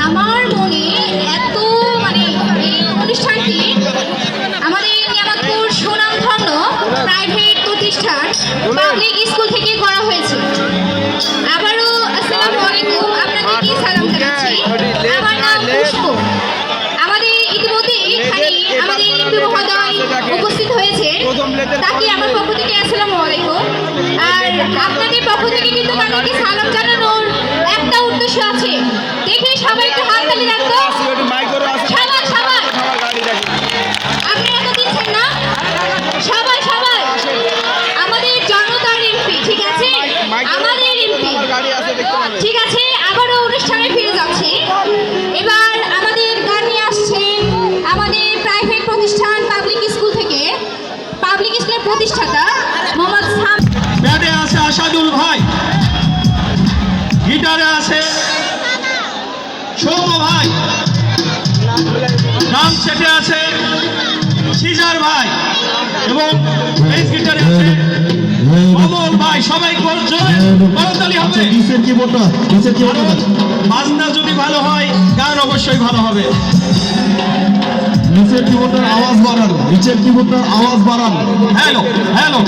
আমার মনে এত মানে এই অনুষ্ঠানটি আমাদের নিয়ামতপুর সুনামধন্য প্রাইভেট প্রতিষ্ঠান পাবলিক স্কুল থেকে করা হয়েছে। আবারও আসসালামু আলাইকুম, আপনাদেরকে সালাম জানাচ্ছি। আমার নাম পুষ্প। আমাদের ইতিমধ্যে এখানে আমাদের এমপি মহোদয় উপস্থিত হয়েছে, তাকে আমার পক্ষ থেকে আসসালামু আলাইকুম। আর আপনাদের পক্ষ থেকে কিন্তু তাদেরকে সালাম জানানোর একটা উদ্দেশ্য আছে। দেখে সবাই একটু হাত তালি দেন তো। সবাই সবাই আপনারা তো দিচ্ছেন না? সবাই সবাই আমাদের জনতার এমপি, ঠিক আছে? আমাদের এমপি, ঠিক আছে। আবারও অনুষ্ঠানে ফিরে যাচ্ছি। এবার আমাদের গান নিয়ে আসছে আমাদের প্রাইভেট প্রতিষ্ঠান পাবলিক স্কুল থেকে, পাবলিক স্কুলের প্রতিষ্ঠাতা মোহাম্মদ সাম। ব্যাটে আছে আসাদুল ভাই, গিটারে আছে সৌম্য ভাই, ড্রাম সেটে আছে সিজার ভাই এবং বেস গিটারে আছে অমল ভাই। সবাই করতালি হবে। নিচের কিবোর্ডটা বাজনা যদি ভালো হয় গান অবশ্যই ভালো হবে। নিচের কিবোর্ডের আওয়াজ বাড়ান, নিচের কিবোর্ডের আওয়াজ বাড়ান। Hello hello.